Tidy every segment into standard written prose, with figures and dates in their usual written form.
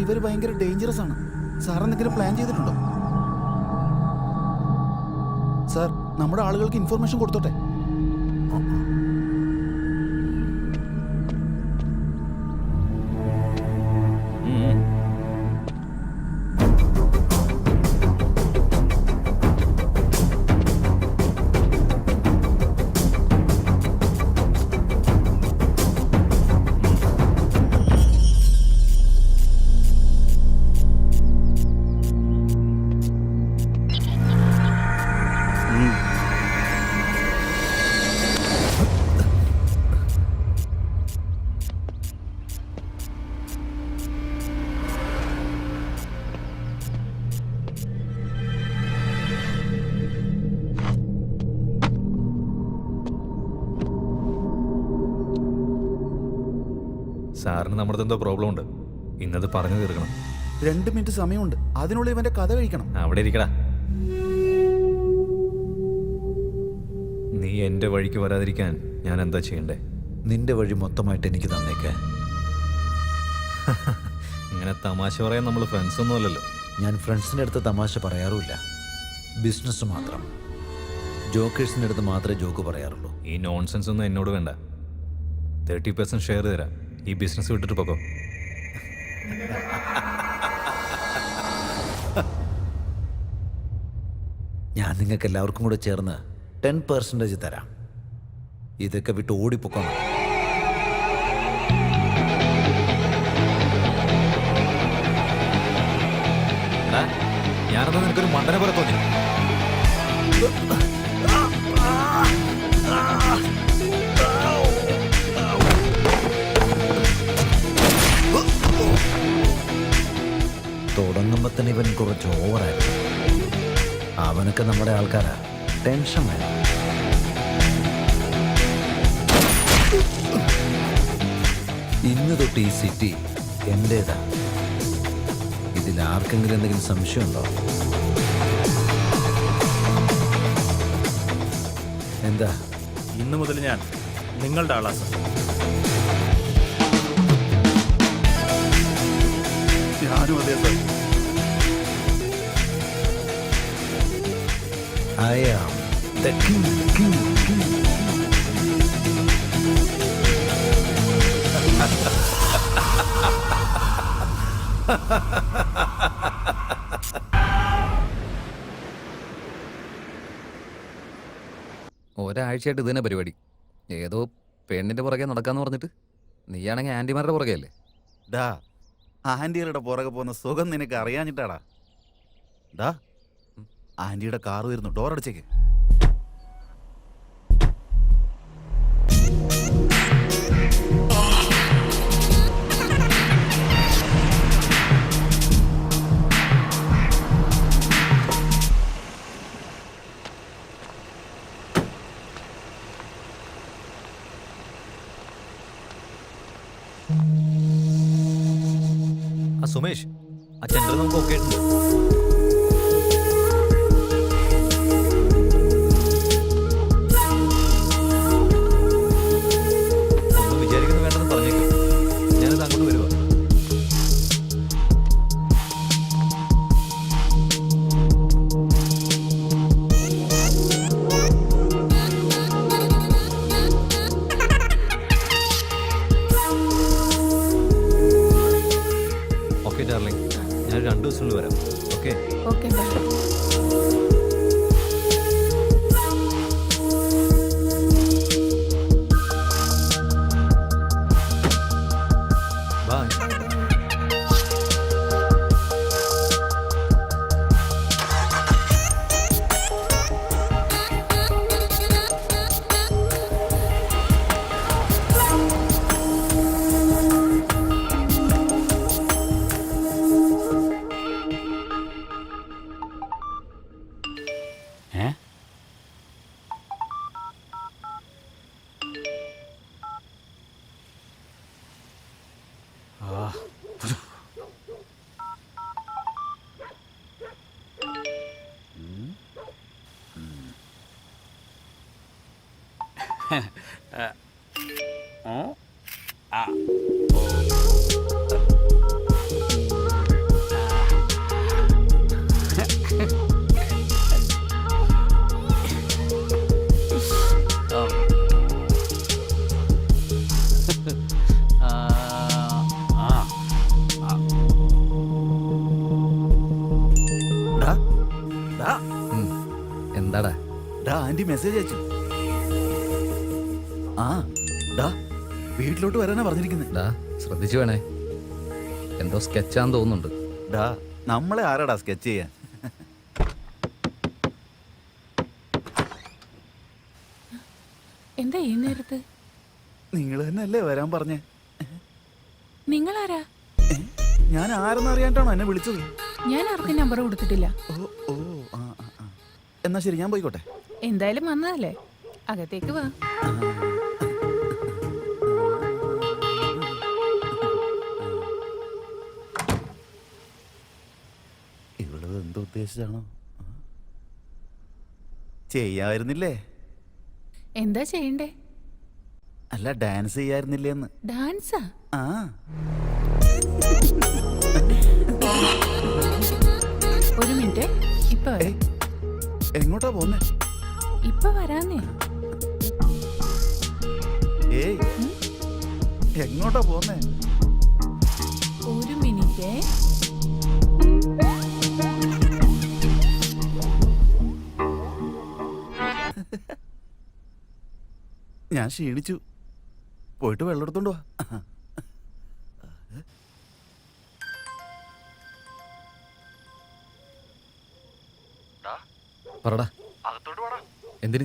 ഇവർ ഭയങ്കര ഡേഞ്ചറസ് ആണ്. സാർ എന്തെങ്കിലും പ്ലാൻ ചെയ്തിട്ടുണ്ടോ? സാർ, നമ്മുടെ ആളുകൾക്ക് ഇൻഫർമേഷൻ കൊടുത്തോട്ടെ. സാറിന് നമ്മുടെ എന്തോ പ്രോബ്ലം ഉണ്ട്. ഇന്നത് പറഞ്ഞു തീർക്കണം. 2 മിനിറ്റ് സമയമുണ്ട്. അതിനുള്ളിൽ ഇവന്റെ കഥ കഴിക്കണം. അവിടെ ഇരിക്കടാ. നീ എൻ്റെ വഴിക്ക് വരാതിരിക്കാൻ ഞാൻ എന്താ ചെയ്യണ്ടേ? നിന്റെ വഴി മൊത്തമായിട്ട് എനിക്ക് തന്നേക്ക്. ഇങ്ങനെ തമാശ പറയാൻ നമ്മൾ ഫ്രണ്ട്സ് ഒന്നും അല്ലല്ലോ. ഞാൻ ഫ്രണ്ട്സിൻ്റെ അടുത്ത് തമാശ പറയാറുമില്ല. ബിസിനസ് മാത്രം. ജോക്കേഴ്സിൻ്റെ അടുത്ത് മാത്രമേ ജോക്ക് പറയാറുള്ളൂ. ഈ നോൺസെൻസ് ഒന്നും എന്നോട് വേണ്ട. 30% ഷെയർ തരാം. ഈ ബിസിനസ് വിട്ടിട്ട് പോകോ. ഞാൻ നിങ്ങൾക്ക് എല്ലാവർക്കും കൂടെ ചേർന്ന് 10% തരാം. ഇതൊക്കെ വിട്ട് ഓടിപ്പോക്കണം. ഞാനത് നിനക്കൊരു മണ്ടനെ പോലെ തോന്നി. തുടങ്ങുമ്പോൾ തന്നെ ഇവൻ കുറച്ച് ഓവറായിരുന്നു. അവനൊക്കെ നമ്മുടെ ആൾക്കാരാ. ടെൻഷൻ വേണം. ഇന്ന് തൊട്ട് ഈ സിറ്റി എൻ്റേതാ. ഇതിൽ ആർക്കെങ്കിലും എന്തെങ്കിലും സംശയമുണ്ടോ? എന്താ? ഇന്നു മുതൽ ഞാൻ നിങ്ങളുടെ ആളാ സർ. ഞാനും അതെ sir. I am the king. ഒരാഴ്ചയായിട്ട് ഇതന്നെ പരിപാടി. ഏതോ പെണ്ണിന്റെ പുറകെ നടക്കാന്ന് പറഞ്ഞിട്ട് നീയാണെങ്കിൽ ആന്റിമാരുടെ പുറകെ അല്ലേ? ഡാ, ആന്റിയുടെ പുറകെ പോകുന്ന സുഖം നിനക്ക് അറിയാഞ്ഞിട്ടാടാ. ഡാ, ആന്റിയുടെ കാർ വരുന്നു. ഡോർ അടച്ചേക്ക്. സുമേഷ്, ആ ചെണ്ടർ നമുക്ക് ഓക്കെ ഉണ്ട്. ഒന്നും വിചാരിക്കുന്നു വേണ്ടെന്ന് പറഞ്ഞേക്കും. ഞാനത് അങ്ങോട്ട് വരുവാ. ഓക്കെ ഡാർലിംഗ്, ഞാൻ 2 ദിവസത്തിനുള്ളിൽ വരാം. Okay okay bye. ബൈ. ഡാ ആന്റി മെസ്സേജ് അയച്ചു. ആ ഡാ വീട്ടിലോട്ട് വരാനാ പറഞ്ഞിരിക്കുന്നത്. ഡാ ശ്രദ്ധിച്ചു വേണേ, എന്തോ സ്കെച്ചാന്ന് തോന്നുന്നുണ്ട്. ഡാ നമ്മളെ ആരാടാ സ്കെച്ച് ചെയ്യാൻ? എന്താ ഈ നേരത്ത്? നിങ്ങൾ തന്നെ അല്ലേ വരാൻ പറഞ്ഞേ? നിങ്ങളാരാ? ഞാൻ ആരെന്ന് അറിയാണ്ടാണോ എന്നെ വിളിച്ചത്? ഞാൻ ആർക്കും നമ്പർ കൊടുത്തിട്ടില്ല. ഓ ഓ ആ ആ, ആ. എന്നാ ശരി, ഞാൻ പോയിക്കോട്ടെ. എന്തായാലും വന്നതല്ലേ, അകത്തേക്ക് വാ. ഇവളത് എന്തോ ഉദ്ദേശിച്ചാണോ? ചെയ്യാമായിരുന്നില്ലേ? എന്താ ചെയ്യണ്ടേ? അല്ല, ഡാൻസ് ചെയ്യായിരുന്നില്ലേന്ന്. ഡാൻസാ? ആ ഒരു മിനിറ്റ്, ഇപ്പൊ വരാം. ഏയ്, എങ്ങോട്ടാ പോന്നെ? ഇപ്പൊ വരാന്നേ. ഏയ് എങ്ങോട്ടാ പോന്നെ? ഒരു മിനിറ്റ്. ഞാൻ ക്ഷീണിച്ചു, പോയിട്ട് വെള്ളം എടുത്തോണ്ട് വാ. പറടാ, അകത്തോട്ട് വാടാ, എന്തിന്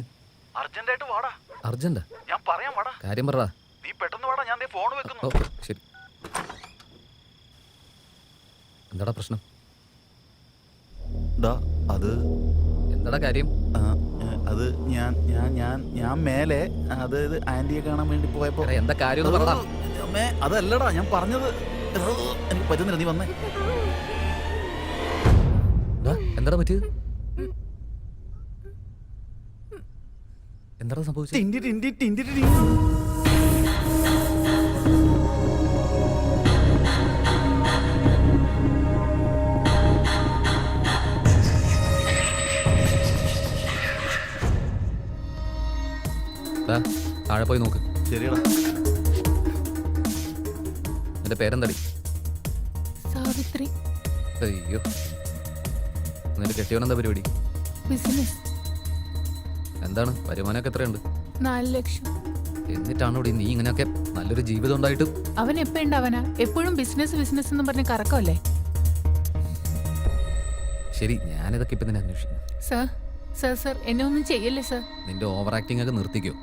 അർജന്റായിട്ട് വാടാ. അർജന്റാ? ഞാൻ പറയാം, വാടാ. കാര്യം പറടാ. നീ പെട്ടെന്ന് വാടാ, ഞാൻ ഫോൺ ഓ വെക്കുന്നു. ശരി. എന്താടാ പ്രശ്നം? ഡാ അത് എന്താടാ കാര്യം? ആ, അത് ഞാൻ ഞാൻ ഞാൻ ഞാൻ മേലെ അതായത് ആന്റിയെ കാണാൻ വേണ്ടി പോയപ്പോ. എടാ, എന്താ കാര്യം എന്ന് പറടാ. അമ്മേ, അതല്ലടാ ഞാൻ പറഞ്ഞത്. എനിക്ക് പറ്റുന്നില്ല, നീ വന്നേ. ഡാ, എന്താടാ പറ്റിയത്? എന്താടാ സംഭവിച്ചത്? ടിൻഡി ടിൻഡി ടിൻഡി ടിൻഡി. ഡാ, താഴെ പോയി നോക്ക്. ശരിയടാ. എന്റെ പേരെന്താടി? സാവിത്രി. അയ്യോ, എന്നിട്ട് കെട്ടിയോനെന്താ പരിപാടി? ബിസിനസ്. എന്താണ് വരുമാനമൊക്കെ എത്രയുണ്ട്? 4 ലക്ഷം. എന്നിട്ടാണോ നീ ഇങ്ങനെയൊക്കെ നല്ലൊരു ജീവിതം ഉണ്ടായിട്ട്? അവൻ എപ്പോ ഉണ്ടാവനാ? എപ്പോഴും ബിസിനസ് ബിസിനസ് എന്ന് പറഞ്ഞ് കറക്കമല്ലേ? ശരി, ഞാനിതൊക്കെ ഇപ്പൊ നിന്നെ അന്വേഷിക്കും. സർ സർ സർ എന്നെ ഒന്നും ചെയ്യല്ലേ സർ. നിന്റെ ഓവർ ആക്ടിംഗ് ഒക്കെ നിർത്തിക്കോ.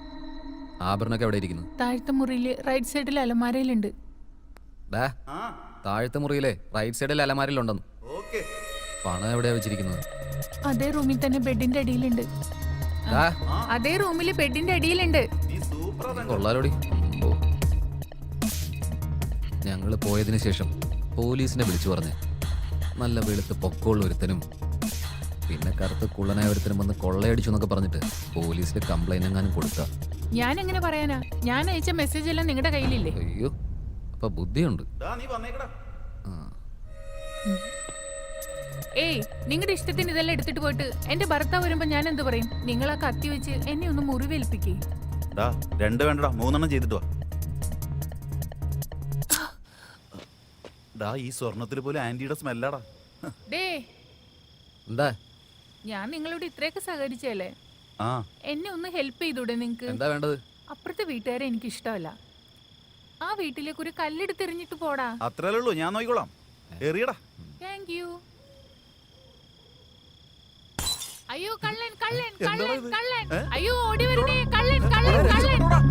ആഭരണമൊക്കെ എവിടെ ഇരിക്കുന്നു? താഴത്തെ മുറിയില് റൈറ്റ് സൈഡിൽ അലമാരയിലുണ്ട്. ഡാ, താഴത്തെ മുറിയിലെ റൈറ്റ് സൈഡിൽ അലമാരിലുണ്ടെന്ന്. ഓക്കേ. പണം എവിടെയാ വെച്ചിരിക്കുന്നത്? അതേ റൂമിൽ തന്നെ ബെഡിന്റെ അടിയിലുണ്ട്. ഡാ, അതേ റൂമില് ബെഡിന്റെ അടിയിലുണ്ട്. നീ സൂപ്പറാ നീ തന്നെ. കൊള്ളാലോടി. ഓ, ഞങ്ങള് പോയതിനു ശേഷം പോലീസിനെ വിളിച്ചു പറഞ്ഞ് നല്ല വെളുത്ത് പൊക്കമുള്ള ഒരുത്തനും പിന്നെ കറുത്ത് കുള്ളനായ ഒരുത്തനും വന്ന് കൊള്ളയടിച്ചു എന്നൊക്കെ പറഞ്ഞിട്ട് പോലീസിൽ കംപ്ലൈന്റ് എങ്ങാനും കൊടുത്ത. ഞാൻ എങ്ങനെ പറയാനാ? ഞാൻ അയച്ച മെസ്സേജ് എല്ലാം നിങ്ങളുടെ കയ്യിലില്ലേ? അയ്യോ, അപ്പൊ ബുദ്ധിയുണ്ട്. ഡാ, നീ വന്നേക്കടാ. ആ, ഏയ്, നിങ്ങളുടെ ഇഷ്ടത്തിന് ഇതെല്ലാം എടുത്തിട്ട് പോയിട്ട് എന്റെ ഭർത്താവ് വരുമ്പോ ഞാൻ എന്ത് പറയും? നിങ്ങൾ ആ കത്തി വെച്ച് എന്നെ ഒന്ന് മുറിവേൽപ്പിക്കേ. ഡാ, 2 വേണ്ടടാ, 3 ചെയ്തിട്ട് വാ. ഡാ, ഈ സ്വർണത്തിൽ പോലും ആന്റിയുടെ സ്മെല്ലാടാ. ഡേ, എന്താ ഞാൻ നിങ്ങളോട് ഇത്രയൊക്കെ സഹകരിച്ചല്ലേ? ആ എന്നെ ഒന്ന് ഹെൽപ്പ് ചെയ്തൂടെ നിങ്ങക്ക്? എന്താ വേണ്ടത്? അപ്പുറത്തെ വീട്ടുകാരെ എനിക്ക് ഇഷ്ടമല്ല. ആ വീട്ടിലേക്ക് ഒരു കല്ലെടുത്തെറിഞ്ഞിട്ട് പോടാ. അത്രേ ഉള്ളൂ, ഞാൻ നോക്കിക്കോളാം. എറിയടാ. Thank you. അയ്യോ, കള്ളൻ കള്ളൻ എന്താടാ കള്ളൻ ഇത്? കള്ളൻ! ഏ? അയ്യോ, ഓടി വരണേ! കള്ളൻ കള്ളൻ കള്ളൻ!